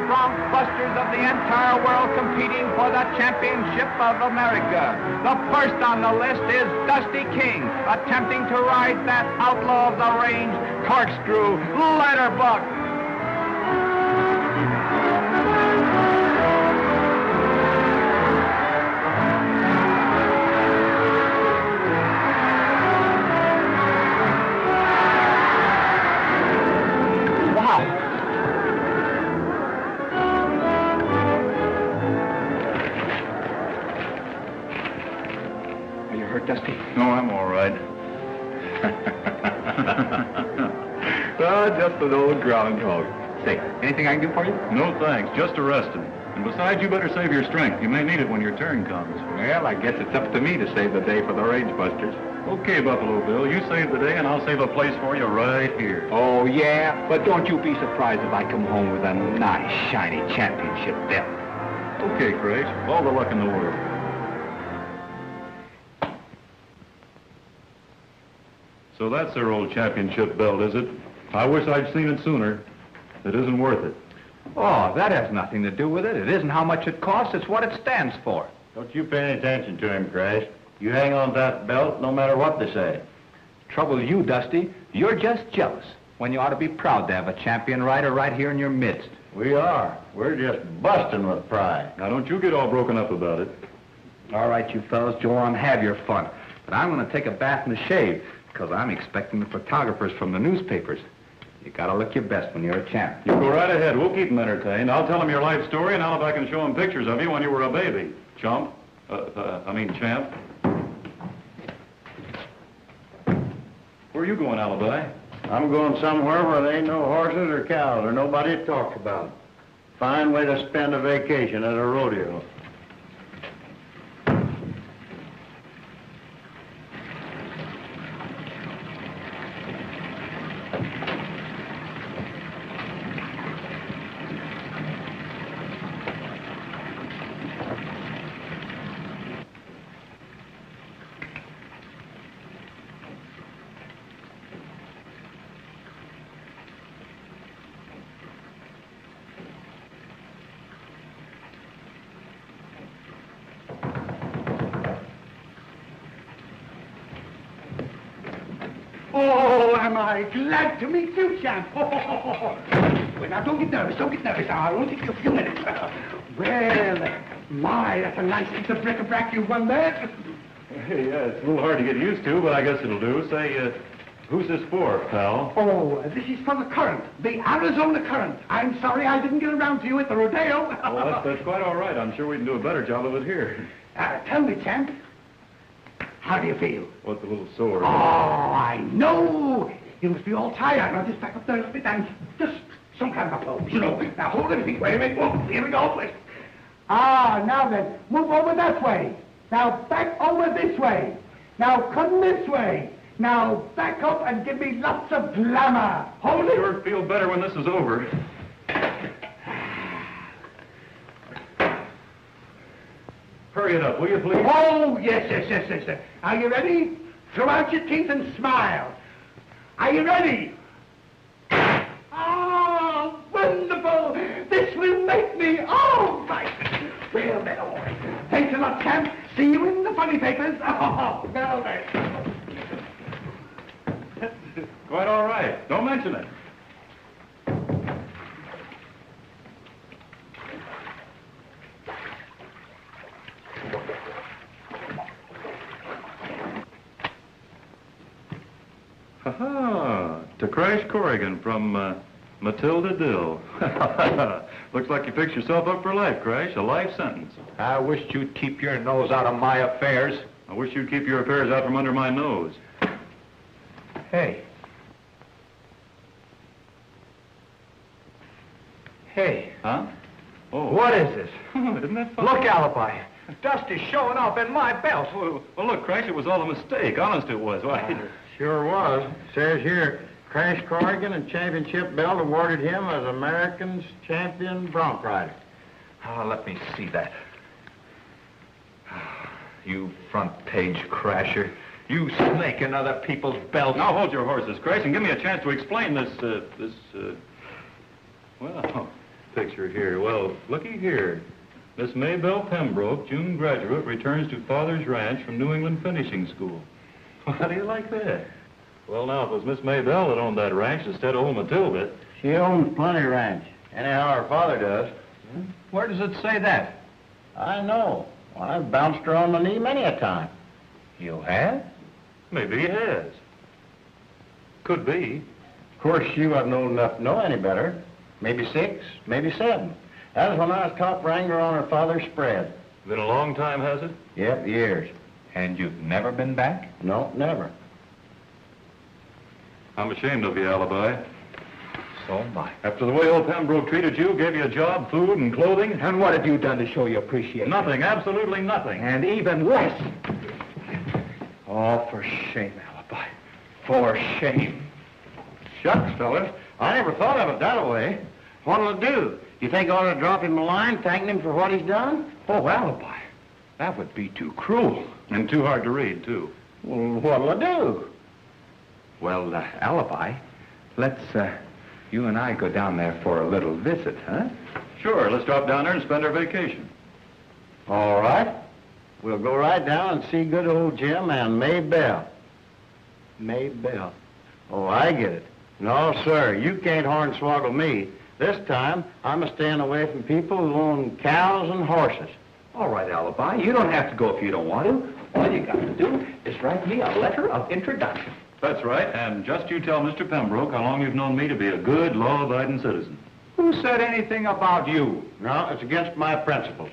bronc busters of the entire world competing for the championship of America. The first on the list is Dusty King, attempting to ride that outlaw of the range, corkscrew, letterbuck. Dusty? No, I'm all right. Just an old groundhog. Say, anything I can do for you? No, thanks. Just arrested. And besides, you better save your strength. You may need it when your turn comes. Well, I guess it's up to me to save the day for the range busters. Okay, Buffalo Bill. You save the day, and I'll save a place for you right here. Oh, yeah? But don't you be surprised if I come home with a nice, shiny championship belt. Okay, Grace. All the luck in the world. So that's their old championship belt, is it? I wish I'd seen it sooner. It isn't worth it. Oh, that has nothing to do with it. It isn't how much it costs, it's what it stands for. Don't you pay any attention to him, Crash. You hang on to that belt no matter what they say. Trouble with you, Dusty, you're just jealous when you ought to be proud to have a champion rider right here in your midst. We are. We're just busting with pride. Now, don't you get all broken up about it. All right, you fellas, go on, have your fun. But I'm going to take a bath and a shave, because I'm expecting the photographers from the newspapers. You gotta look your best when you're a champ. You go right ahead. We'll keep them entertained. I'll tell them your life story, and I'll if I can show them pictures of you when you were a baby. Champ. Where are you going, Alibi? I'm going somewhere where there ain't no horses or cows or nobody to talk about. Fine way to spend a vacation at a rodeo. Oh, am I glad to meet you, champ. Well, now, don't get nervous, Now, it'll only take you a few minutes. Well, my, that's a nice piece of bric-a-brac you won there. Hey, yeah, it's a little hard to get used to, but I guess it'll do. Say, who's this for, pal? Oh, this is for the Current, the Arizona Current. I'm sorry I didn't get around to you at the rodeo. Oh, that's quite all right. I'm sure we can do a better job of it here. Tell me, champ, how do you feel? What's a little sore? Oh, I know. You must be all tired. Now, just back up there a little bit and just some kind of a pose, you know. Now, hold everything. Wait a minute. Oh, here we go. Wait. Ah, now then, move over that way. Now, back over this way. Now, come this way. Now, back up and give me lots of glamour. Hold it. Sure feel better when this is over. Hurry it up, will you, please? Oh, yes. Are you ready? Throw out your teeth and smile. Are you ready? Oh, wonderful! This will make me all right. Well, then, all right. Thanks a lot, champ. See you in the funny papers. Oh, well, then. Quite all right. Don't mention it. Ha-ha! To Crash Corrigan from Matilda Dill. Looks like you fixed yourself up for life, Crash. A life sentence. I wish you'd keep your nose out of my affairs. I wish you'd keep your affairs out from under my nose. Hey. Hey. Huh? Oh. What is this? Isn't that funny? Look, Alibi. Dusty's showing off in my belt. Well, look, Crash, it was all a mistake. Honest it was. Why? Sure was. Says here, Crash Corrigan and championship belt awarded him as America's champion bronc rider. Oh, let me see that. You front page crasher. You snake in other people's belts. Now hold your horses, Crash, and give me a chance to explain this picture here. Well, looky here. Miss Maybelle Pembroke, June graduate, returns to Father's Ranch from New England Finishing School. How do you like that? Well, now, if it was Miss Maybelle that owned that ranch instead of old Matilda. She owns plenty ranch. Anyhow, her father does. Where does it say that? I know. Well, I've bounced her on the knee many a time. You have? Maybe he has. Could be. Of course, she wasn't old enough to know any better. Maybe 6, maybe 7. That was when I was top wrangler on her father's spread. Been a long time, has it? Yep, years. And you've never been back? No, never. I'm ashamed of you, Alibi. So am I. After the way old Pembroke treated you, gave you a job, food, and clothing. And what have you done to show you appreciation? Nothing, absolutely nothing. And even less. Oh, for shame, Alibi. For shame. Shucks, fellas. I never thought of it that way. What'll it do? You think I ought to drop him a line thanking him for what he's done? Oh, Alibi. That would be too cruel. And too hard to read, too. Well, what'll I do? Well, Alibi, let's, you and I go down there for a little visit, huh? Sure, let's drop down there and spend our vacation. All right. We'll go right down and see good old Jim and Maybelle. Maybelle. Oh, I get it. No, sir, you can't hornswoggle me. This time, I'm a-staying away from people who own cows and horses. All right, Alibi, you don't have to go if you don't want to. All you got to do is write me a letter of introduction. That's right, and just you tell Mr. Pembroke how long you've known me to be a good, law-abiding citizen. Who said anything about you? No, it's against my principles.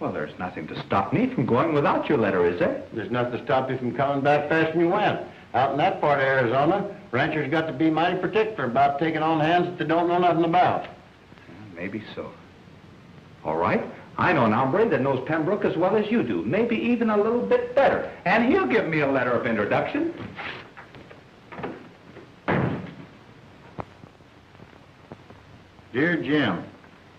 Well, there's nothing to stop me from going without your letter, is there? There's nothing to stop you from coming back faster than you went. Out in that part of Arizona, ranchers got to be mighty particular about taking on hands that they don't know nothing about. Maybe so. All right. I know an hombre that knows Pembroke as well as you do, maybe even a little bit better. And he'll give me a letter of introduction. Dear Jim,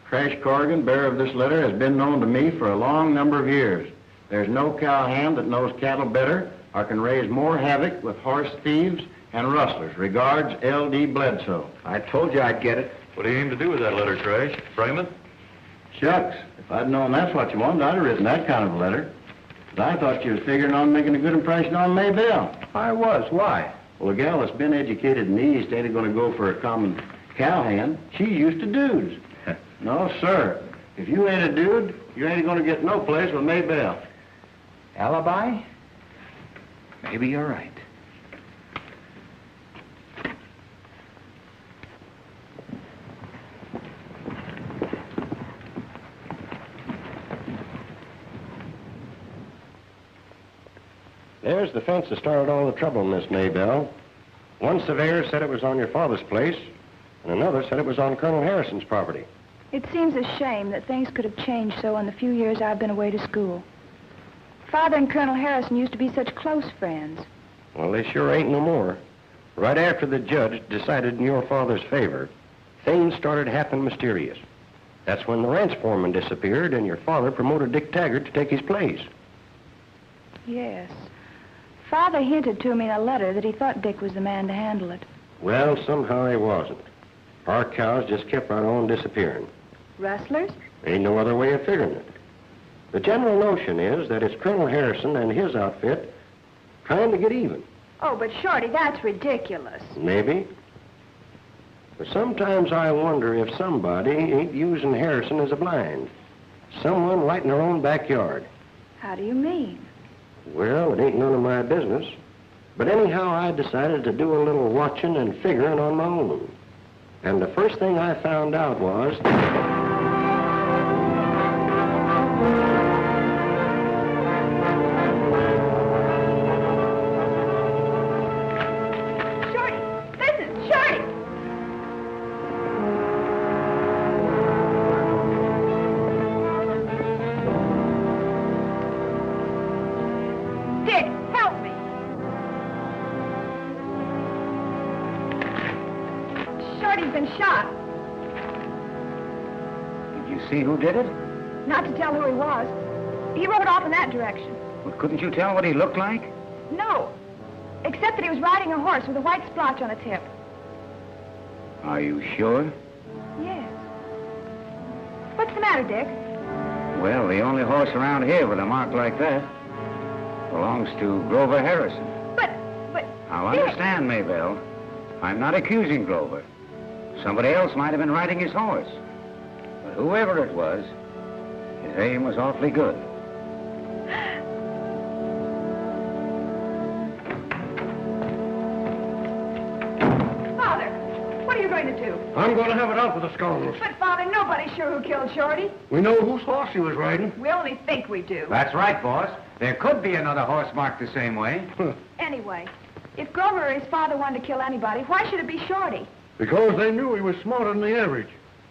Crash Corrigan, bearer of this letter, has been known to me for a long number of years. There's no cowhand that knows cattle better or can raise more havoc with horse thieves and rustlers. Regards, L.D. Bledsoe. I told you I'd get it. What do you aim to do with that letter, Crash? Frame it? Shucks, if I'd known that's what you wanted, I'd have written that kind of a letter. But I thought you was figuring on making a good impression on Maybelle. I was. Why? Well, a gal that's been educated in the East ain't going to go for a common cowhand. She's used to dudes. No, sir. If you ain't a dude, you ain't going to get no place with Maybelle. Alibi? Maybe you're right. There's the fence that started all the trouble, Miss Maybelle. One surveyor said it was on your father's place, and another said it was on Colonel Harrison's property. It seems a shame that things could have changed so in the few years I've been away to school. Father and Colonel Harrison used to be such close friends. Well, they sure ain't no more. Right after the judge decided in your father's favor, things started happening mysterious. That's when the ranch foreman disappeared and your father promoted Dick Taggart to take his place. Yes. Father hinted to me in a letter that he thought Dick was the man to handle it. Well, somehow he wasn't. Our cows just kept right on disappearing. Rustlers? Ain't no other way of figuring it. The general notion is that it's Colonel Harrison and his outfit trying to get even. Oh, but Shorty, that's ridiculous. Maybe. But sometimes I wonder if somebody ain't using Harrison as a blind. Someone right in their own backyard. How do you mean? Well, it ain't none of my business. But anyhow, I decided to do a little watching and figuring on my own. And the first thing I found out was... Shorty! Listen, Shorty! Dick, help me! Shorty's been shot. Did you see who did it? Not to tell who he was. He rode off in that direction. Well, couldn't you tell what he looked like? No. Except that he was riding a horse with a white splotch on its hip. Are you sure? Yes. What's the matter, Dick? Well, the only horse around here with a mark like that belongs to Grover Harrison. But... Now, Dick. understand, Maybelle. I'm not accusing Grover. Somebody else might have been riding his horse. But whoever it was, his aim was awfully good. Father, what are you going to do? I'm going to have it out with the scoundrels. But, Father, nobody's sure who killed Shorty. We know whose horse he was riding. We only think we do. That's right, boss. There could be another horse marked the same way. Anyway, if Grover or his father wanted to kill anybody, why should it be Shorty? Because they knew he was smarter than the average.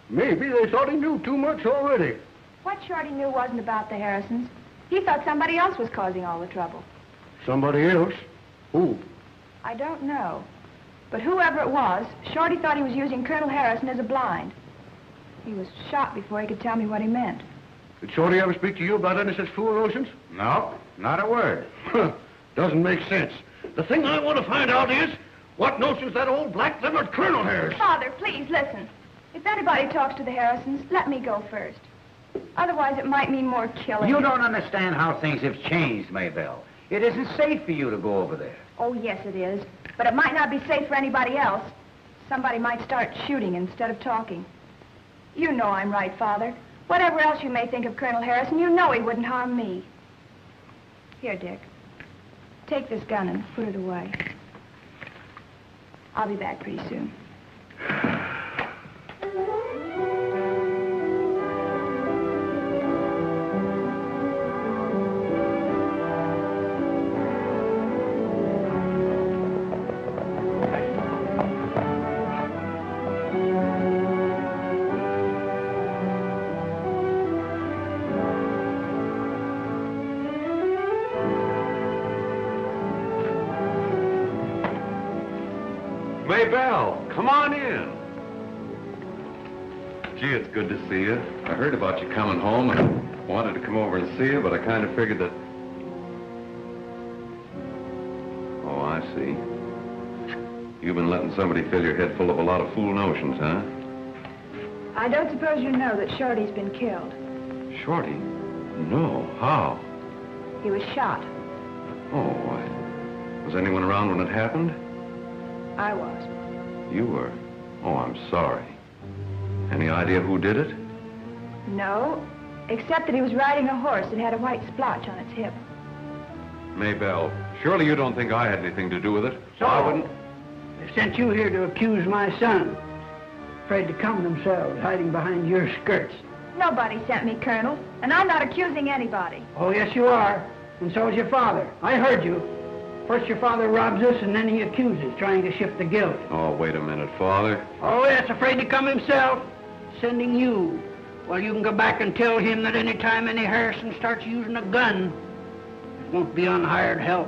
Maybe they thought he knew too much already. What Shorty knew wasn't about the Harrisons. He thought somebody else was causing all the trouble. Somebody else? Who? I don't know. But whoever it was, Shorty thought he was using Colonel Harrison as a blind. He was shot before he could tell me what he meant. Did Shorty ever speak to you about any such fool notions? No, not a word. Doesn't make sense. The thing I want to find out is, what notions that old black-livered Colonel has? Father, please, listen. If anybody talks to the Harrisons, let me go first. Otherwise, it might mean more killing. You don't understand how things have changed, Maybelle. It isn't safe for you to go over there. Oh, yes, it is. But it might not be safe for anybody else. Somebody might start shooting instead of talking. You know I'm right, Father. Whatever else you may think of Colonel Harrison, you know he wouldn't harm me. Here, Dick. Take this gun and put it away. I'll be back pretty soon. Maybelle, come on in. Gee, it's good to see you. I heard about you coming home and wanted to come over and see you, but I kind of figured that... Oh, I see. You've been letting somebody fill your head full of a lot of fool notions, huh? I don't suppose you know that Shorty's been killed. Shorty? No. How? He was shot. Oh, was anyone around when it happened? I was. You were? Oh, I'm sorry. Any idea who did it? No, except that he was riding a horse that had a white splotch on its hip. Maybelle, surely you don't think I had anything to do with it? So, I wouldn't... They sent you here to accuse my son. Afraid to come themselves, hiding behind your skirts. Nobody sent me, Colonel, and I'm not accusing anybody. Oh, yes, you are. And so is your father. I heard you. First your father robs us, and then he accuses, trying to shift the guilt. Oh, wait a minute, Father. Oh, yes, afraid to come himself. Sending you. Well, you can go back and tell him that any time any Harrison starts using a gun, it won't be on hired help.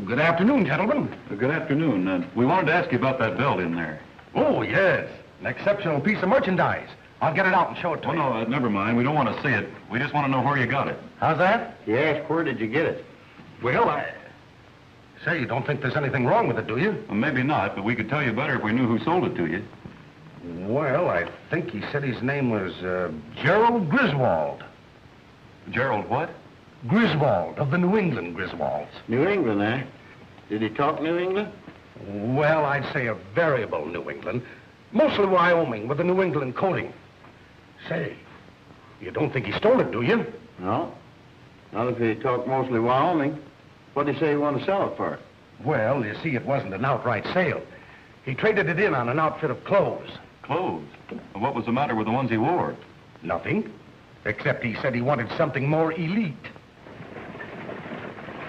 Good afternoon, gentlemen. Good afternoon. We wanted to ask you about that belt in there. Oh, yes. An exceptional piece of merchandise. I'll get it out and show it to Oh, you. no, never mind. We don't want to see it. We just want to know where you got it. How's that? Yes, where did you get it? Well, Say, you don't think there's anything wrong with it, do you? Well, maybe not, but we could tell you better if we knew who sold it to you. Well, I think he said his name was, Gerald Griswold. Gerald what? Griswold, of the New England Griswolds. New England, eh? Did he talk New England? Well, I'd say a variable New England. Mostly Wyoming, with a New England coating. Say, you don't think he stole it, do you? No. Not if he talked mostly Wyoming. What did he say he wanted to sell it for? Well, you see, it wasn't an outright sale. He traded it in on an outfit of clothes. Clothes? Well, what was the matter with the ones he wore? Nothing. Except he said he wanted something more elite.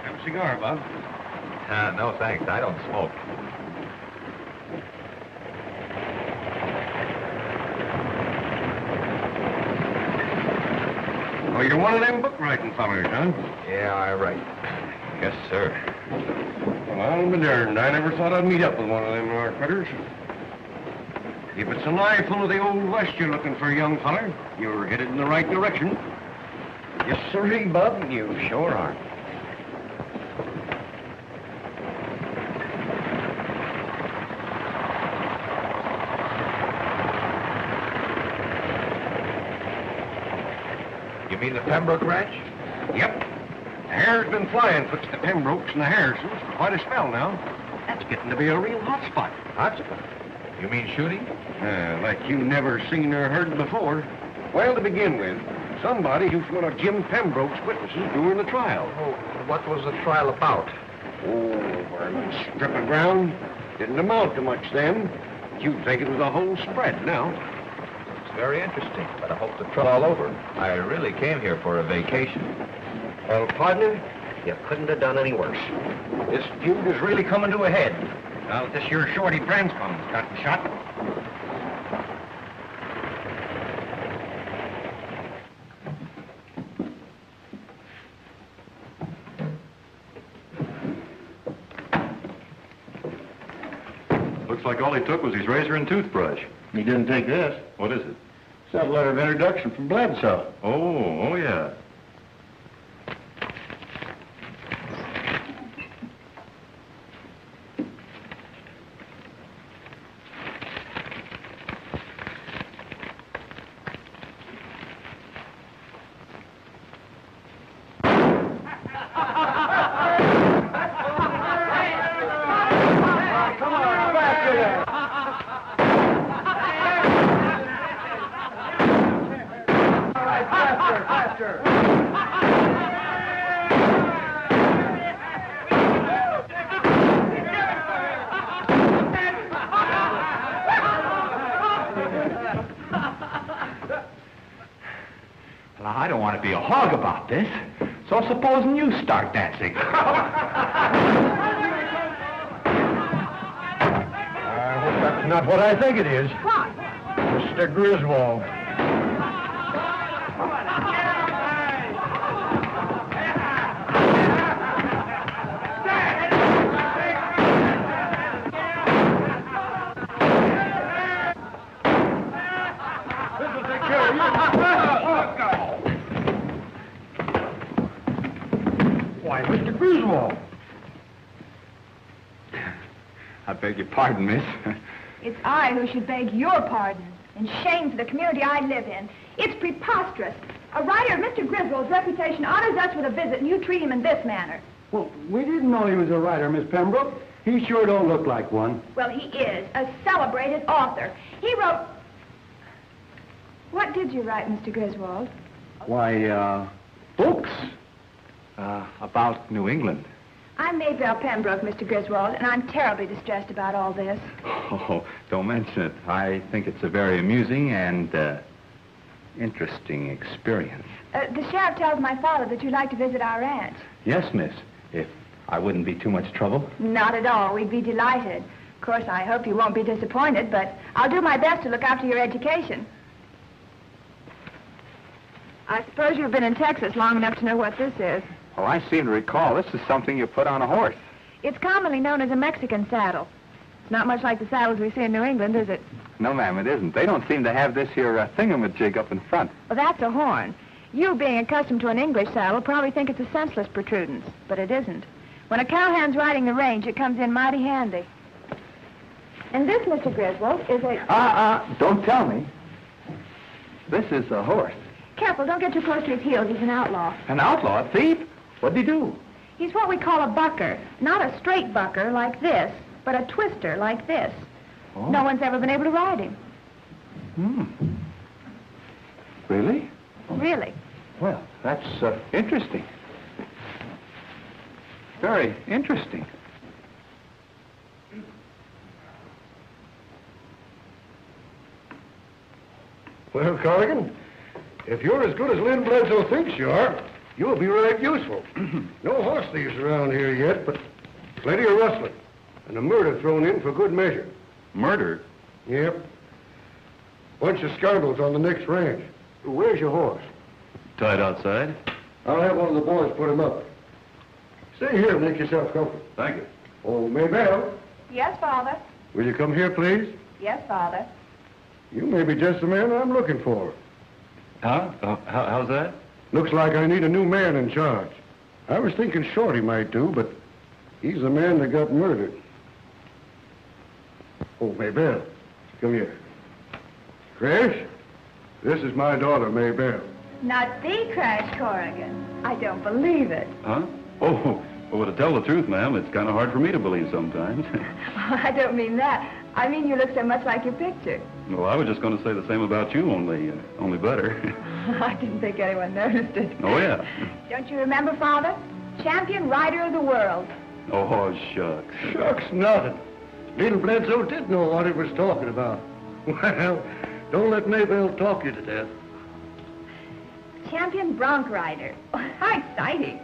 Have a cigar, Bob? No, thanks. I don't smoke. Oh, you're one of them book-writing fellers, huh? Yeah, all right. Yes, sir. Well, I'll be darned. I never thought I'd meet up with one of them critters. If it's an eye full of the Old West you're looking for, young feller, you're headed in the right direction. Yes, sirree, bub, you sure are. You mean the Pembroke Ranch? Yep. The hair's been flying twixt the Pembrokes and the Harrisons for quite a spell now. That's getting to be a real hot spot. Hot spot? You mean shooting? Like you never seen or heard before. Well, to begin with, somebody who's one of Jim Pembroke's witnesses during the trial. Oh, what was the trial about? Oh, a strip of ground. Didn't amount to much then. You'd think it was a whole spread now. It's very interesting, but I hope the trial all over. I really came here for a vacation. Well, partner, you couldn't have done any worse. This feud is really coming to a head. Now that this here shorty Branscom's gotten shot. Looks like all he took was his razor and toothbrush. He didn't take this. What is it? It's that letter of introduction from Bledsoe. Oh, yeah. Well, I don't want to be a hog about this, so supposing you start dancing. I hope that's not what I think it is. What? Mr. Griswold. Why, Mr. Griswold. I beg your pardon, miss. It's I who should beg your pardon, and shame for the community I live in. It's preposterous. A writer of Mr. Griswold's reputation honors us with a visit, and you treat him in this manner. Well, we didn't know he was a writer, Miss Pembroke. He sure don't look like one. Well, he is a celebrated author. He wrote... What did you write, Mr. Griswold? Why, books. About New England. I'm Maybelle Pembroke, Mr. Griswold, and I'm terribly distressed about all this. Oh, don't mention it. I think it's a very amusing and, interesting experience. The sheriff tells my father that you'd like to visit our ranch. Yes, miss. If I wouldn't be too much trouble. Not at all. We'd be delighted. Of course, I hope you won't be disappointed, but I'll do my best to look after your education. I suppose you've been in Texas long enough to know what this is. Oh, I seem to recall this is something you put on a horse. It's commonly known as a Mexican saddle. It's not much like the saddles we see in New England, is it? No, ma'am, it isn't. They don't seem to have this here thingamajig up in front. Well, that's a horn. You, being accustomed to an English saddle, probably think it's a senseless protrudence, but it isn't. When a cowhand's riding the range, it comes in mighty handy. And this, Mr. Griswold, is a... Don't tell me. This is a horse. Careful, don't get too close to his heels. He's an outlaw. An outlaw? A thief? What'd he do? He's what we call a bucker. Not a straight bucker like this, but a twister like this. Oh. No one's ever been able to ride him. Really? Really. Well, that's interesting. Very interesting. Well, Corrigan, if you're as good as Lynn Bledsoe thinks you are, you'll be right useful. No horse thieves around here yet, but plenty of rustling. And a murder thrown in for good measure. Murder? Yep. Bunch of scoundrels on the next ranch. Where's your horse? Tied outside. I'll have one of the boys put him up. Stay here and make yourself comfortable. Thank you. Oh, Maybelle, Yes, Father. will you come here, please? Yes, Father. You may be just the man I'm looking for. Huh? How's that? Looks like I need a new man in charge. I was thinking Shorty might do, but he's the man that got murdered. Oh, Maybelle, come here. Crash, this is my daughter, Maybelle. Not the Crash Corrigan. I don't believe it. Huh? Oh, well, to tell the truth, ma'am, it's kind of hard for me to believe sometimes. I don't mean that. I mean you look so much like your picture. Well, I was just going to say the same about you, only better. I didn't think anyone noticed it. Oh, yeah. Don't you remember, Father? Champion rider of the world. Oh, shucks. Shucks, nothing. Little Bledsoe did know what he was talking about. Well, don't let Maybelle talk you to death. Champion bronc rider. Oh, how exciting.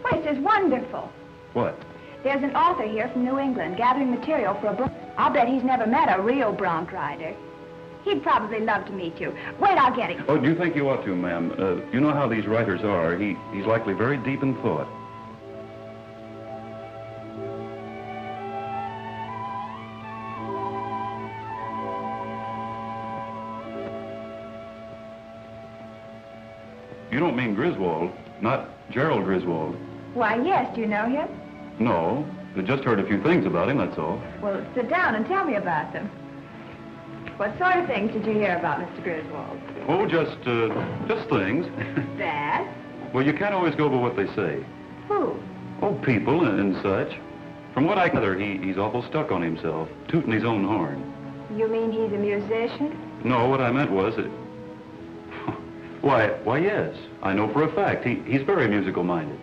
Why, this is wonderful. What? There's an author here from New England gathering material for a book. I'll bet he's never met a real bronc rider. He'd probably love to meet you. Wait, I'll get him. Oh, do you think you ought to, ma'am? You know how these writers are. He's likely very deep in thought. You don't mean Griswold, not Gerald Griswold. Why, yes, do you know him? No, I just heard a few things about him, that's all. Well, sit down and tell me about them. What sort of things did you hear about Mr. Griswold? Oh, just things. That? Well, you can't always go by what they say. Who? Oh, people and such. From what I gather, he's awful stuck on himself, tooting his own horn. You mean he's a musician? No, what I meant was that... Why, yes. I know for a fact. He's very musical-minded.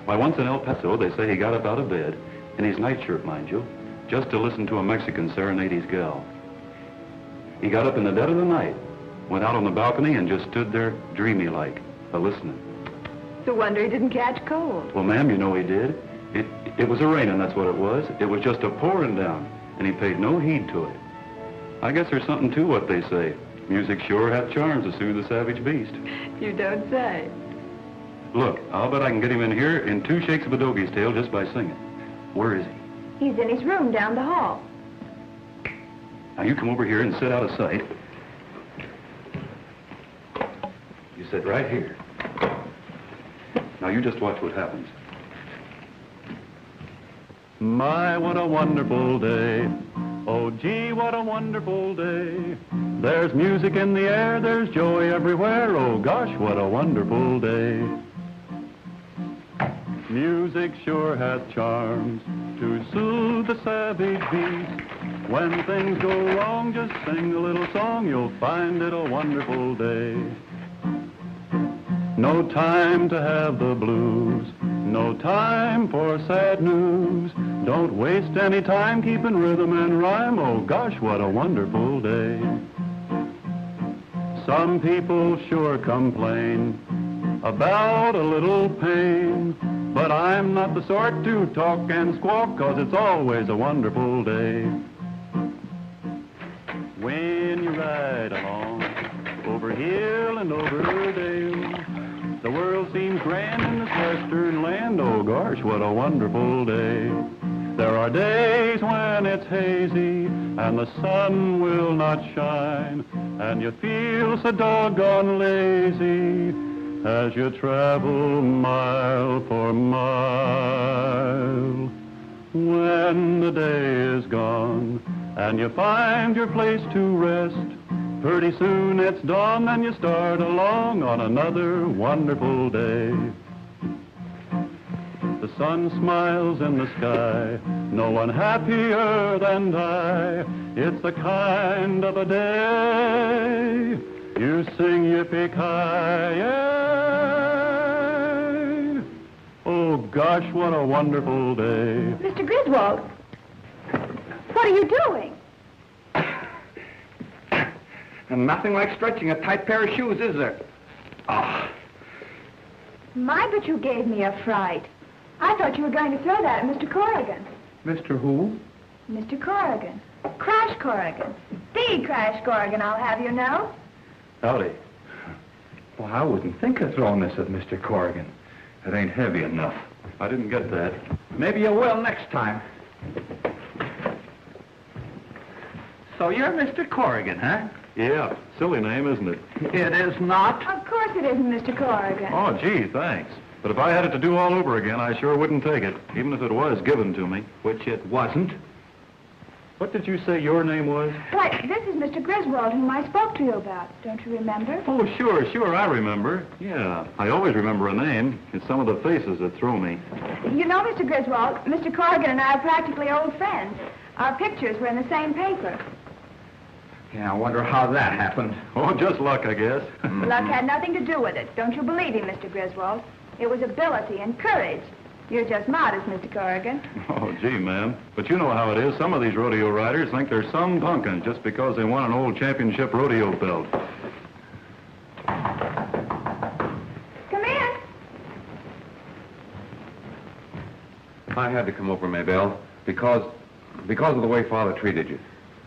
Why, once in El Paso, they say he got up out of bed, in his nightshirt, mind you, just to listen to a Mexican serenade his gal. He got up in the dead of the night, went out on the balcony, and just stood there dreamy-like, a-listening. It's a wonder he didn't catch cold. Well, ma'am, you know he did. It was a-raining, that's what it was. It was just a-pouring down, and he paid no heed to it. I guess there's something to what they say. Music sure hath charms to soothe the savage beast. You don't say. Look, I'll bet I can get him in here in 2 shakes of a dogie's tail just by singing. Where is he? He's in his room down the hall. Now, you come over here and sit out of sight. You sit right here. Now, you just watch what happens. My, what a wonderful day. Oh, gee, what a wonderful day. There's music in the air, there's joy everywhere. Oh, gosh, what a wonderful day. Music sure hath charms to soothe the savage beast. When things go wrong, just sing a little song, you'll find it a wonderful day. No time to have the blues, no time for sad news. Don't waste any time keeping rhythm and rhyme. Oh gosh, what a wonderful day. Some people sure complain about a little pain, but I'm not the sort to talk and squawk, 'cause it's always a wonderful day. When you ride along over hill and over dale, the world seems grand in this western land. Oh gosh, what a wonderful day. There are days when it's hazy and the sun will not shine, and you feel so doggone lazy as you travel mile for mile. When the day is gone and you find your place to rest, pretty soon it's dawn and you start along on another wonderful day. The sun smiles in the sky, no one happier than I. It's the kind of a day you sing yippee-ki-yay. Oh gosh, what a wonderful day. Mr. Griswold, what are you doing? And nothing like stretching a tight pair of shoes, is there? Oh. My, but you gave me a fright. I thought you were going to throw that at Mr. Corrigan. Mr. Who? Mr. Corrigan. Crash Corrigan. The Crash Corrigan, I'll have you know. Howdy. Well, I wouldn't think of throwing this at Mr. Corrigan. It ain't heavy enough. I didn't get that. Maybe you will next time. So you're Mr. Corrigan, huh? Yeah, silly name, isn't it? It is not. Of course it isn't, Mr. Corrigan. Oh, gee, thanks. But if I had it to do all over again, I sure wouldn't take it, even if it was given to me. Which it wasn't. What did you say your name was? Why, this is Mr. Griswold, whom I spoke to you about. Don't you remember? Oh, sure, I remember. Yeah, I always remember a name. It's some of the faces that throw me. You know, Mr. Griswold, Mr. Corrigan and I are practically old friends. Our pictures were in the same paper. Yeah, I wonder how that happened. Oh, just luck, I guess. Luck had nothing to do with it. Don't you believe him, Mr. Griswold? It was ability and courage. You're just modest, Mr. Corrigan. Oh, gee, ma'am. But you know how it is. Some of these rodeo riders think they're some punkin' just because they won an old championship rodeo belt. Come in. I had to come over, Maybelle, because of the way Father treated you.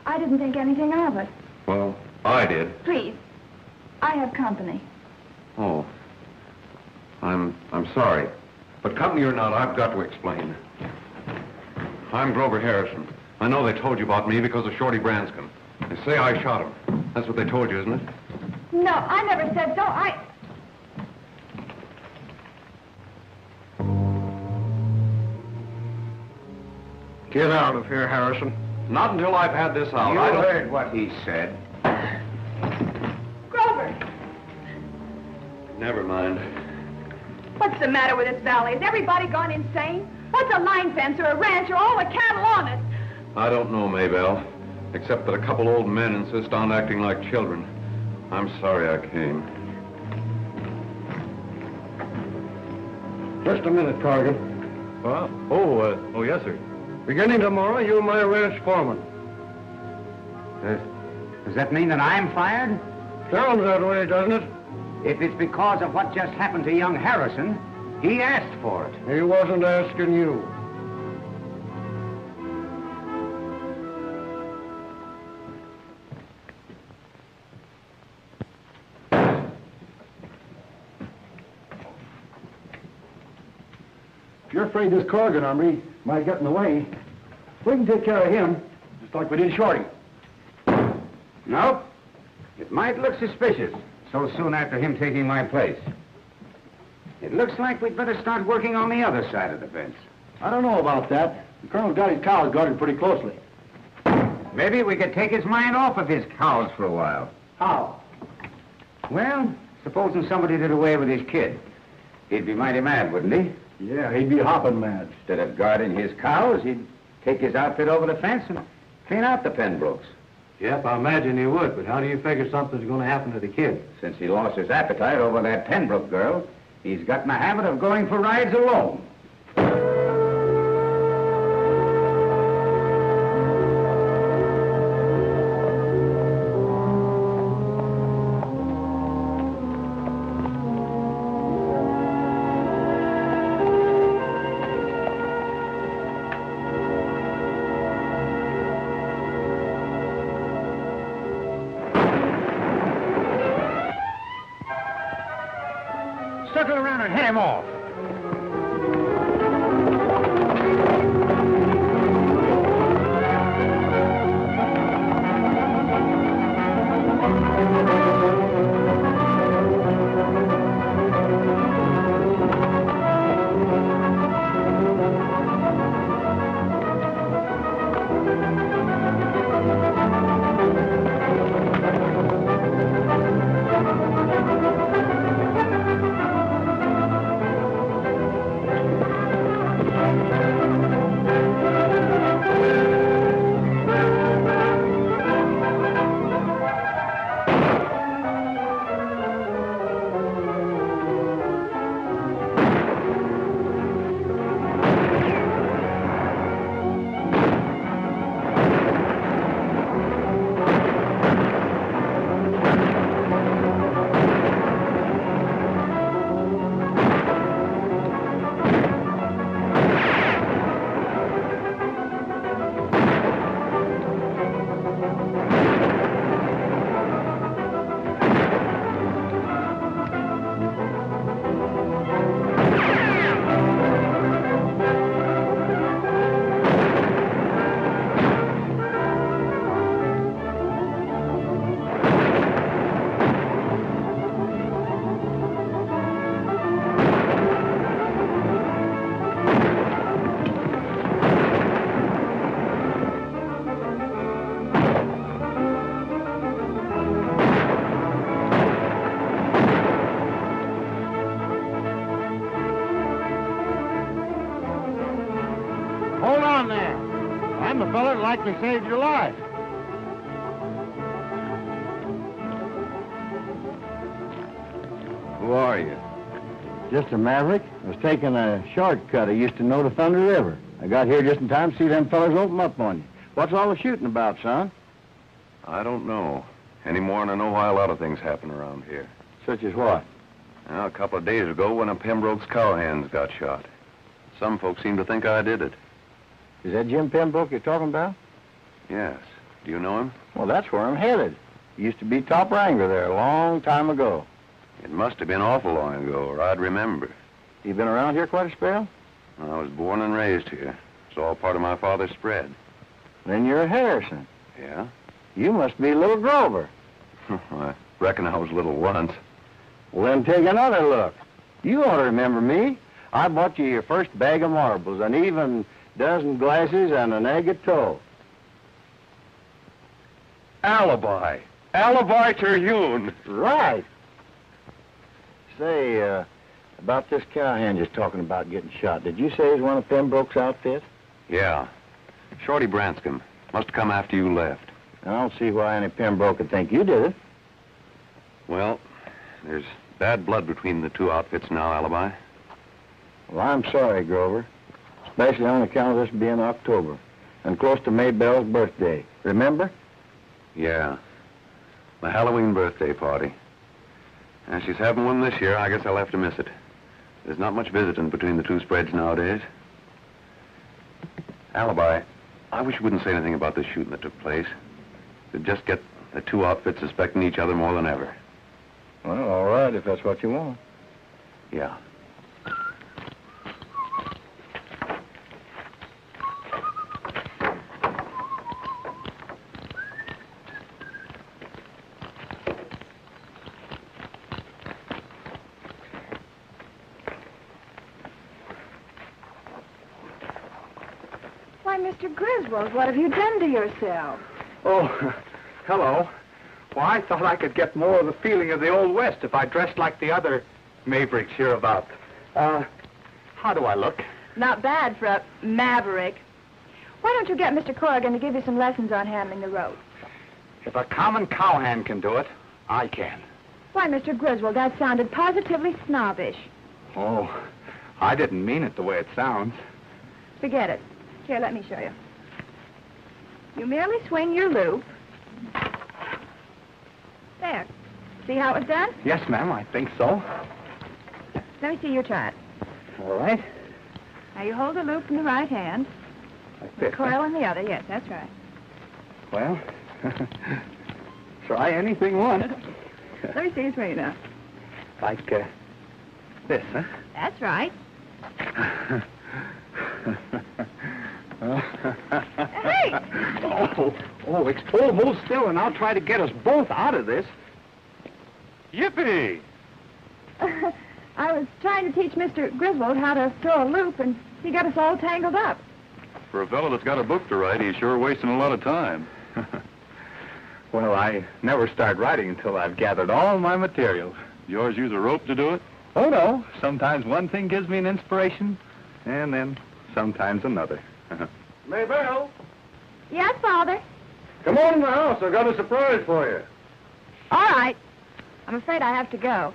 I didn't think anything of it. Well, I did. Please, I have company. Oh. I'm sorry. But company or not, I've got to explain. I'm Grover Harrison. I know they told you about me because of Shorty Branscombe. They say I shot him. That's what they told you, isn't it? No, I never said so. Get out of here, Harrison. Not until I've had this out. You I don't... heard what he said. Grover, Never mind. what's the matter with this valley? Has everybody gone insane? What's a line fence or a ranch or all the cattle on it? I don't know, Maybelle, except that a couple old men insist on acting like children. I'm sorry I came. Just a minute, Corrigan. Well, oh, yes, sir. Beginning tomorrow, you're my ranch foreman. Does that mean that I'm fired? Sounds that way, doesn't it? If it's because of what just happened to young Harrison, he asked for it. He wasn't asking you. If you're afraid this Corrigan army might get in the way, we can take care of him, just like we did Shorty. Nope. It might look suspicious, so soon after him taking my place. It looks like we'd better start working on the other side of the fence. I don't know about that. The Colonel's got his cows guarded pretty closely. Maybe we could take his mind off of his cows for a while. How? Well, supposing somebody did away with his kid. He'd be mighty mad, wouldn't he? Yeah, he'd be hopping mad. Instead of guarding his cows, he'd take his outfit over the fence and clean out the Penbrooks. Yep, I imagine he would, but how do you figure something's going to happen to the kid? Since he lost his appetite over that Penbrook girl, he's got in the habit of going for rides alone. Circle around and hit him off. likely saved your life. Who are you? Just a maverick. I was taking a shortcut I used to know to Thunder River. I got here just in time to see them fellas open up on you. What's all the shooting about, son? I don't know. Any more than I know why a lot of things happen around here. Such as what? Well, a couple of days ago, one of Pembroke's cowhands got shot. Some folks seem to think I did it. Is that Jim Pembroke you're talking about? Yes. Do you know him? Well, that's where I'm headed. He used to be top wrangler there a long time ago. It must have been awful long ago, or I'd remember. You been around here quite a spell? I was born and raised here. It's all part of my father's spread. Then you're a Harrison. Yeah? You must be little Grover. I reckon I was little once. Well, then take another look. You ought to remember me. I bought you your first bag of marbles, an even dozen glasses, and an egg of toast. Alibi. Alibi Terhune. Right. Say, about this cowhand just talking about getting shot. Did you say he's one of Pembroke's outfit? Yeah. Shorty Branscombe. Must have come after you left. I don't see why any Pembroke would think you did it. Well, there's bad blood between the two outfits now, Alibi. Well, I'm sorry, Grover. Especially on account of this being October. And close to Maybelle's birthday. Remember? Yeah. The Halloween birthday party. And she's having one this year. I guess I'll have to miss it. There's not much visiting between the two spreads nowadays. Alibi, I wish you wouldn't say anything about this shooting that took place. It'd just get the two outfits suspecting each other more than ever. Well, all right, if that's what you want. Yeah. Why, Mr. Griswold, what have you done to yourself? Oh, hello. Well, I thought I could get more of the feeling of the Old West if I dressed like the other mavericks hereabouts. How do I look? Not bad for a maverick. Why don't you get Mr. Corrigan to give you some lessons on handling the rope? If a common cowhand can do it, I can. Why, Mr. Griswold, that sounded positively snobbish. Oh, I didn't mean it the way it sounds. Forget it. Here, let me show you. You merely swing your loop. There. See how it's done? Yes, ma'am, I think so. Let me see you try it. All right. Now, you hold the loop in the right hand. Like The this. coil in the other. Yes, that's right. Well, try anything once. Let me see you swing it now. Like this, huh? That's right. Hey! Hold still, and I'll try to get us both out of this. Yippee! I was trying to teach Mr. Griswold how to throw a loop, and he got us all tangled up. For a fellow that's got a book to write, he's sure wasting a lot of time. Well, I never start writing until I've gathered all my materials. Yours use a rope to do it? Oh, no. Sometimes one thing gives me an inspiration, and then sometimes another. Maybelle, Yes, Father? come on in the house. I've got a surprise for you. All right. I'm afraid I have to go.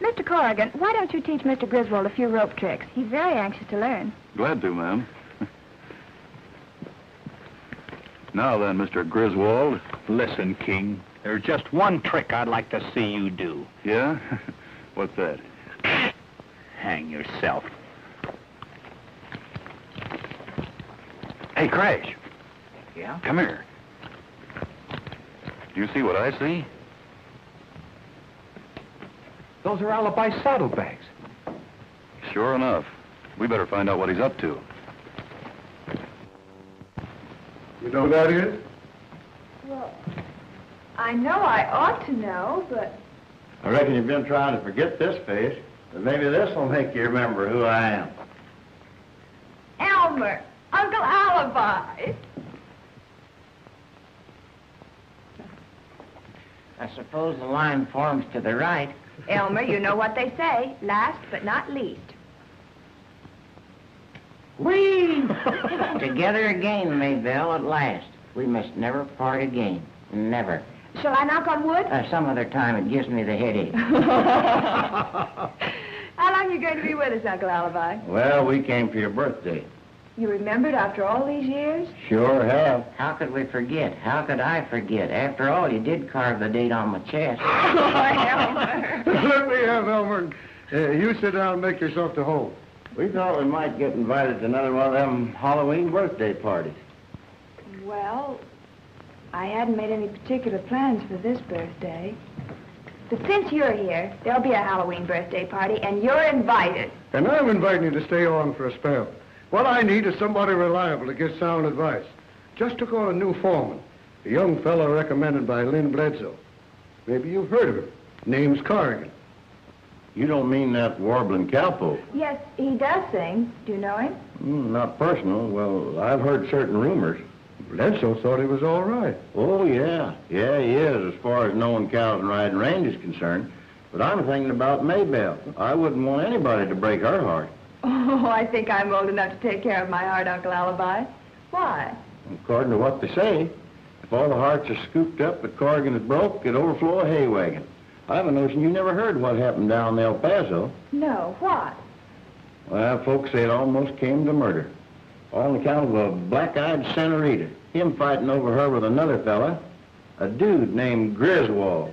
Mr. Corrigan, why don't you teach Mr. Griswold a few rope tricks? He's very anxious to learn. Glad to, ma'am. Now then, Mr. Griswold. Listen, King, there's just one trick I'd like to see you do. Yeah? What's that? Hang yourself. Hey, Crash. Yeah? Come here. Do you see what I see? Those are Alibi saddlebags. Sure enough. We better find out what he's up to. You know who that is? Well, I know I ought to know, but... I reckon you've been trying to forget this face, but maybe this will make you remember who I am. Elmer! Uncle Alibi! I suppose the line forms to the right. Elmer, you know what they say. Last but not least. Whee! Together again, Maybelle, at last. We must never part again. Never. Shall I knock on wood? Some other time, it gives me the headache. How long are you going to be with us, Uncle Alibi? Well, we came for your birthday. You remembered after all these years? Sure have. How could we forget? How could I forget? After all, you did carve the date on my chest. Let me have Elmer. You sit down and make yourself to home. We thought we might get invited to another one of them Halloween birthday parties. Well, I hadn't made any particular plans for this birthday. But since you're here, there'll be a Halloween birthday party, and you're invited. And I'm inviting you to stay on for a spell. What I need is somebody reliable to give sound advice. Just took on a new foreman, a young fellow recommended by Lynn Bledsoe. Maybe you've heard of him. Name's Corrigan. You don't mean that warbling cowpoke? Yes, he does sing. Do you know him? Not personal. Well, I've heard certain rumors. Bledsoe thought he was all right. Oh, yeah. Yeah, he is, as far as knowing cows and riding range is concerned. But I'm thinking about Maybelle. I wouldn't want anybody to break her heart. Oh, I think I'm old enough to take care of my heart, Uncle Alibi. Why? According to what they say, if all the hearts are scooped up that Corrigan is broke, it overflow a hay wagon. I have a notion you never heard what happened down in El Paso. No, what? Well, folks say it almost came to murder. All on account of a black-eyed senorita. Him fighting over her with another fella, a dude named Griswold.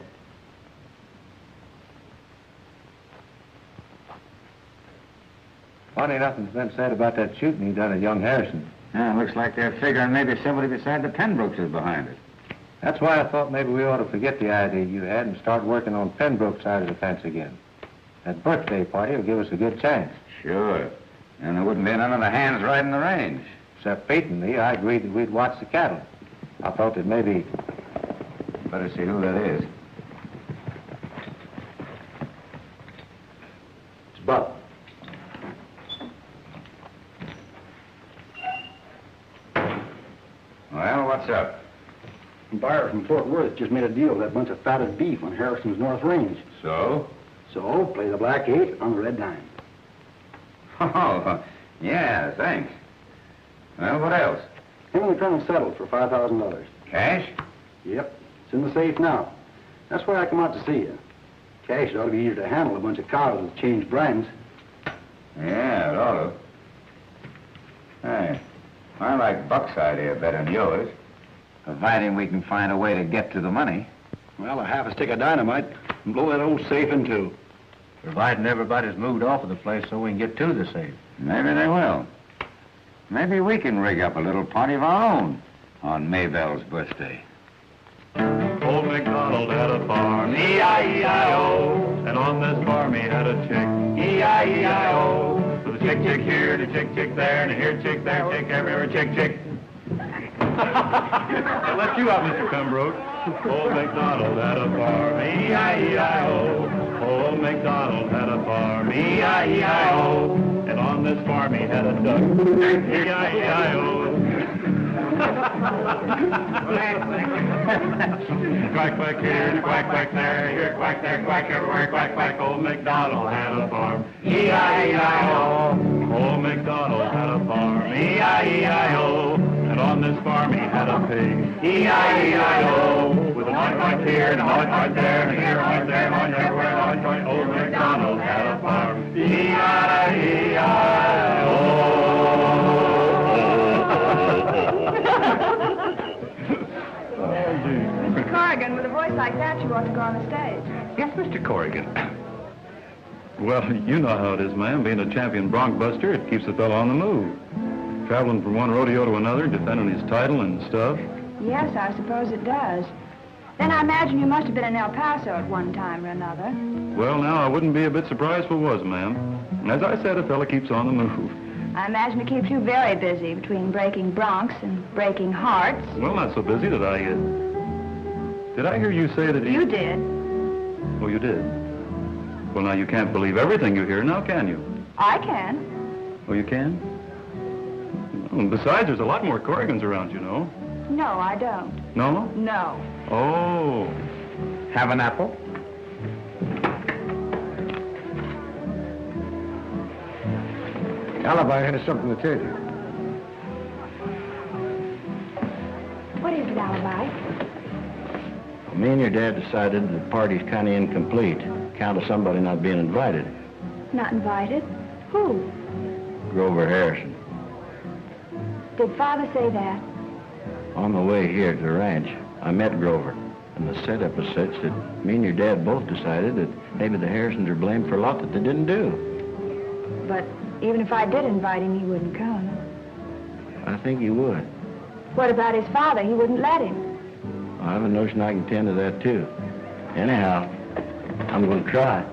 Funny nothing's been said about that shooting he done at young Harrison. Yeah, looks like they're figuring maybe somebody beside the Penbrooks is behind it. That's why I thought maybe we ought to forget the idea you had and start working on Penbrook's side of the fence again. That birthday party will give us a good chance. Sure. And there wouldn't be none of the hands riding the range. Except Pete and me, I agreed that we'd watch the cattle. I thought that maybe... Better see who that is. It's Buck. Well, what's up? A buyer from Fort Worth just made a deal with that bunch of fatted beef on Harrison's North Range. So? So, play the black 8 on the red dime. Oh, yeah, thanks. Well, what else? Him and the colonel settled for $5,000. Cash? Yep, it's in the safe now. That's why I come out to see you. Cash ought to be easier to handle a bunch of cows with changed brands. Yeah, it ought to. Hey, I like Buck's idea better than yours. Providing we can find a way to get to the money. Well, a half a stick of dynamite and blow that old safe in two. Providing everybody's moved off of the place so we can get to the safe. Maybe they will. Maybe we can rig up a little party of our own on Maybelle's birthday. Old MacDonald had a farm, E-I-E-I-O, and on this farm he had a chick, E-I-E-I-O. With a chick, chick here, and a chick, chick there, and a here, chick there, chick everywhere, chick, chick. I'll let you out, Mr. Pembroke. Old MacDonald had a farm, E-I-E-I-O. Old MacDonald had a farm, E-I-E-I-O. And on this farm he had a duck, E-I-E-I-O. Quack, quack here, quack, quack there, here, quack there, quack everywhere, quack, quack. Old MacDonald had a farm, E-I-E-I-O. Old MacDonald had a farm, E-I-E-I-O. And on this farm he had a pig, E-I-E-I-O. With a horn point here and a horn point there, and here, horn there, horn everywhere, horn point. Old MacDonald had a farm, Mr. Corrigan, with a voice like that, you ought to go on the stage. Yes, Mr. Corrigan. Well, you know how it is, ma'am. Being a champion bronc buster, it keeps a fellow on the move. Traveling from one rodeo to another, defending his title and stuff. Yes, I suppose it does. Then I imagine you must have been in El Paso at one time or another. Well, now, I wouldn't be a bit surprised if it was, ma'am. As I said, a fella keeps on the move. I imagine it keeps you very busy between breaking broncs and breaking hearts. Well, not so busy that I... Did I hear you say that he... You did. Oh, you did? Well, now, you can't believe everything you hear, now can you? I can. Oh, you can? Well, besides, there's a lot more Corrigans around, you know. No, I don't. No? No. Oh. Have an apple? Alibi has something to tell you. What is it, Alibi? Well, me and your dad decided the party's kind of incomplete. Count of somebody not being invited. Not invited? Who? Grover Harrison. Did Father say that? On the way here to the ranch, I met Grover. And the setup was such that me and your dad both decided that maybe the Harrisons are blamed for a lot that they didn't do. But even if I did invite him, he wouldn't come. I think he would. What about his father? He wouldn't let him. I have a notion I can tend to that, too. Anyhow, I'm going to try.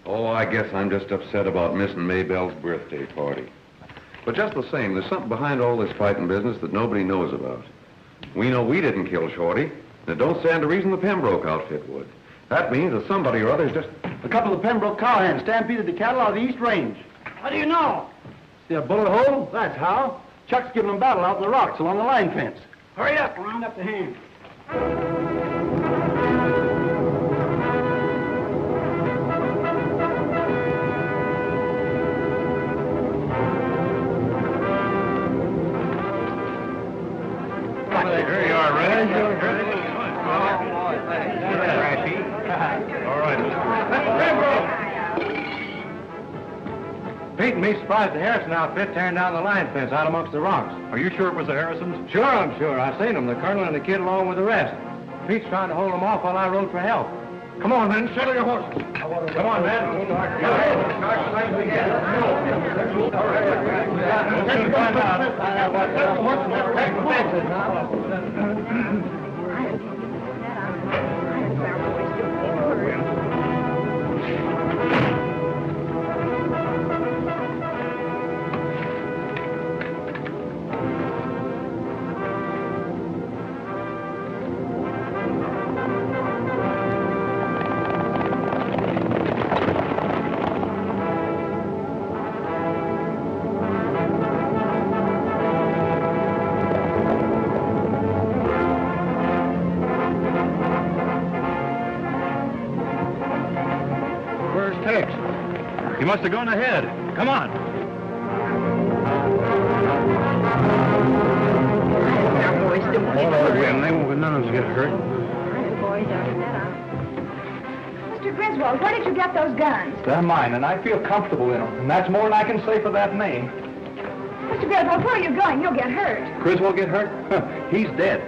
Oh, I guess I'm just upset about missing Maybelle's birthday party. But just the same, there's something behind all this fighting business that nobody knows about. We know we didn't kill Shorty, and it don't stand to reason the Pembroke outfit would. That means that somebody or other's just... A couple of Pembroke cowhands stampeded the cattle out of the East Range. How do you know? See a bullet hole? That's how. Chuck's giving them battle out in the rocks along the line fence. Hurry up, round up the hands. Here you are, Red. All right, Pete and me surprised the Harrison outfit tearing down the line fence out amongst the rocks. Are you sure it was the Harrisons? Sure, I'm sure. I seen them, the colonel and the kid along with the rest. Pete's trying to hold them off while I rode for help. Come on, men. Saddle your horses. Come on, man. We'll soon find He must have gone ahead. Come on. None of us get hurt. Mr. Griswold, where did you get those guns? They're mine, and I feel comfortable in them. And that's more than I can say for that name. Mr. Griswold, where are you going? You'll get hurt. Griswold get hurt? He's dead.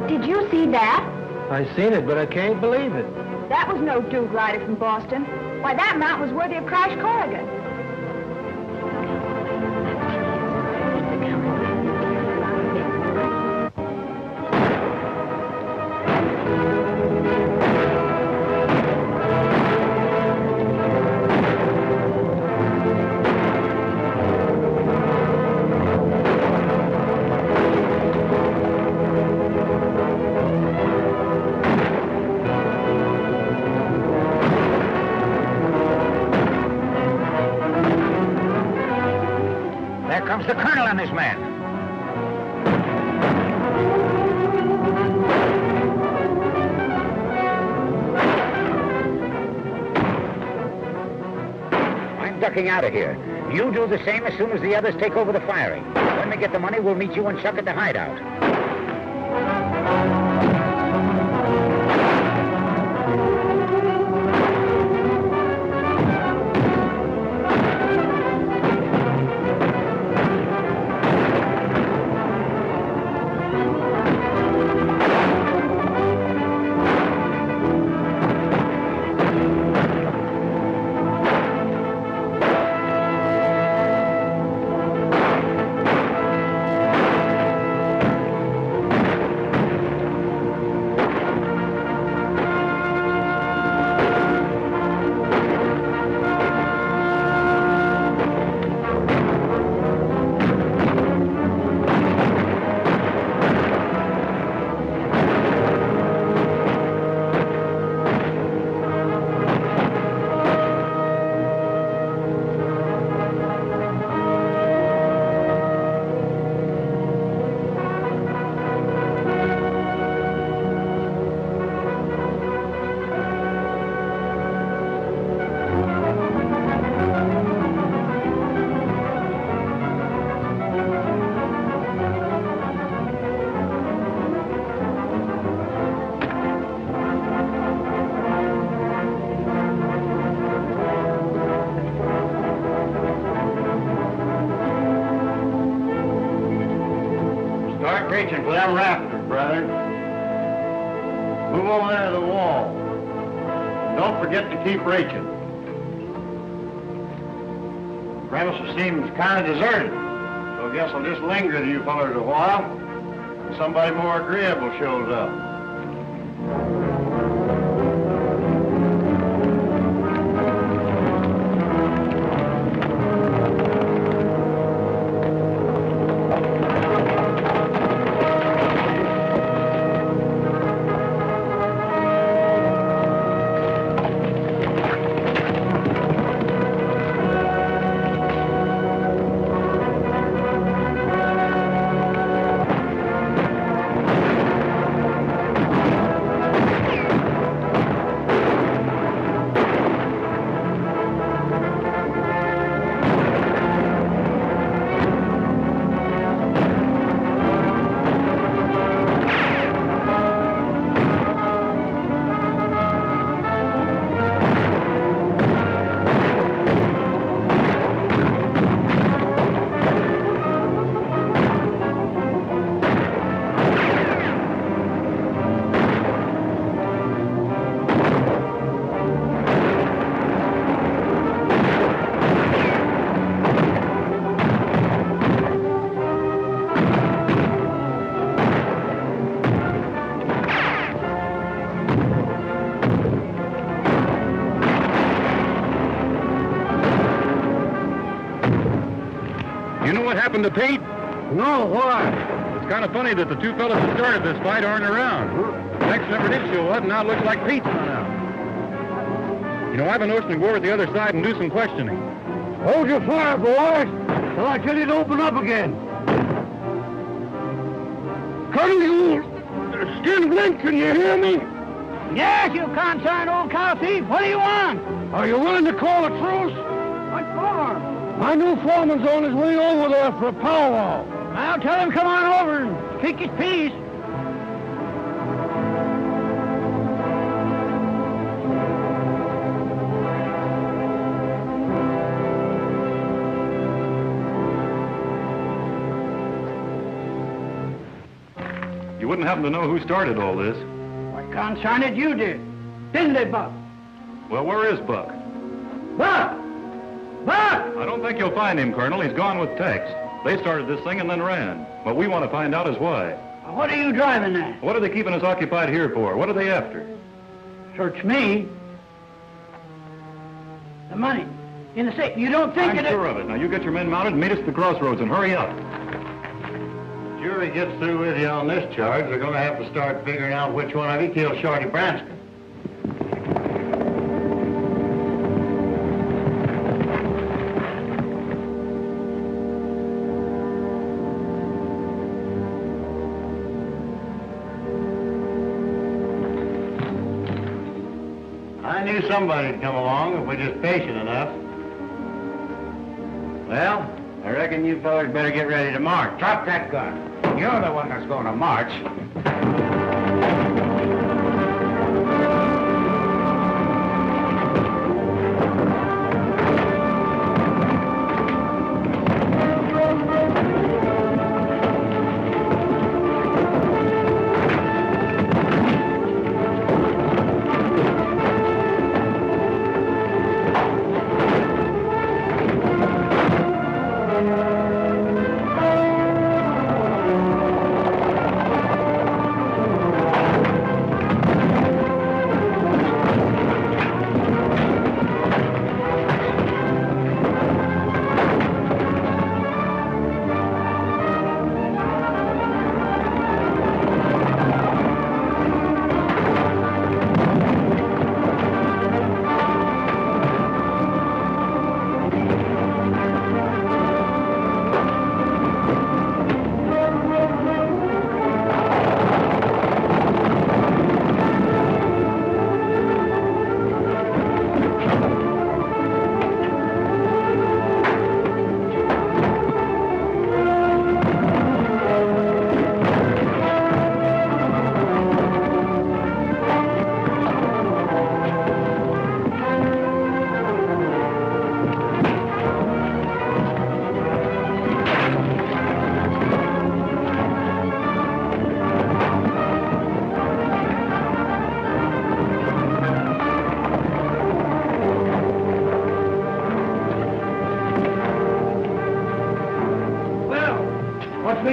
Did you see that? I seen it, but I can't believe it. That was no dude rider from Boston. Why, that mount was worthy of Crash Corrigan. There comes the colonel and his men. I'm ducking out of here. You do the same as soon as the others take over the firing. When we get the money, we'll meet you and Chuck at the hideout. reaching for them rafters, brother. Move over there to the wall. Don't forget to keep reaching. The premises seems kind of deserted, so I guess I'll just linger with you fellas a while until somebody more agreeable shows up. You know what happened to Pete? No, why? It's kind of funny that the two fellas that started this fight aren't around. Tex never did show up, and now it looks like Pete's run out. You know, I've been notion to go over to the other side and do some questioning. Hold your fire, boys, till I tell you to open up again. Colonel, you skin flint, can you hear me? Yes, you concerned old cow thief. What do you want? Are you willing to call a truce? What for? My new foreman's on his way over there for a powwow. I'll tell him come on over and speak his piece. You wouldn't happen to know who started all this? What concern it you did? Didn't they, Buck? Well, where is Buck? Buck! Buck! I don't think you'll find him, Colonel. He's gone with Tex. They started this thing and then ran. What we want to find out is why. What are you driving at? What are they keeping us occupied here for? What are they after? Search me. The money. In the safe. You don't think I'm sure of it. Now, you get your men mounted and meet us at the crossroads and hurry up. If the jury gets through with you on this charge, they're going to have to start figuring out which one of you killed Shorty Branscombe. I knew somebody'd come along if we're just patient enough. Well, I reckon you fellas better get ready to march. Drop that gun. You're the one that's going to march.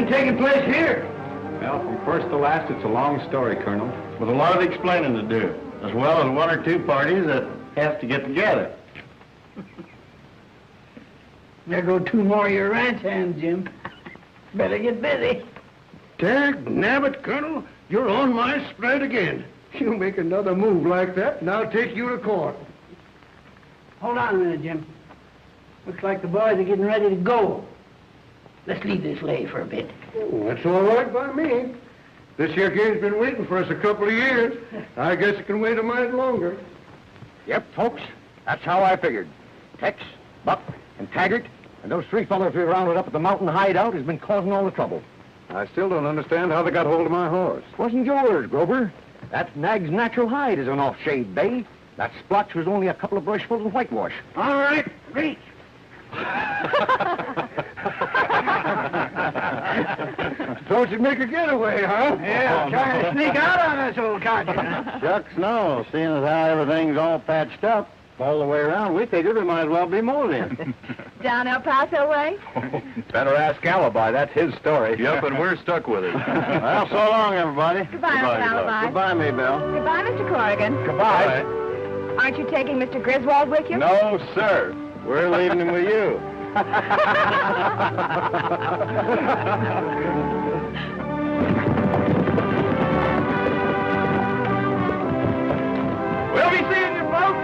been taking place here? Well, from first to last, it's a long story, Colonel. With a lot of explaining to do, as well as one or two parties that have to get together. There go two more of your ranch hands, Jim. Better get busy. Dag nabbit, Colonel, you're on my spread again. You make another move like that, and I'll take you to court. Hold on a minute, Jim. Looks like the boys are getting ready to go. Let's leave this lay for a bit. Oh, that's all right by me. This here game's been waiting for us a couple of years. I guess it can wait a mite longer. Yep, folks, that's how I figured. Tex, Buck, and Taggart, and those three fellows we rounded up at the mountain hideout has been causing all the trouble. I still don't understand how they got hold of my horse. Wasn't yours, Grover. That nag's natural hide is an off-shade bay. That splotch was only a couple of brushfuls of whitewash. All right, reach. Thought you'd make a getaway, huh? Yeah, trying to sneak out on us, old codger. Shucks, no. Seeing as how everything's all patched up all the way around, we figured we might as well be moseying. Down El Paso way? Better ask Alibi. That's his story. Yep, and we're stuck with it. Well, so long, everybody. Goodbye, Uncle Alibi. Goodbye, Maybelle. Goodbye, Mr. Corrigan. Goodbye. Aren't you taking Mr. Griswold with you? No, sir. We're leaving him with you. We'll be seeing you, folks.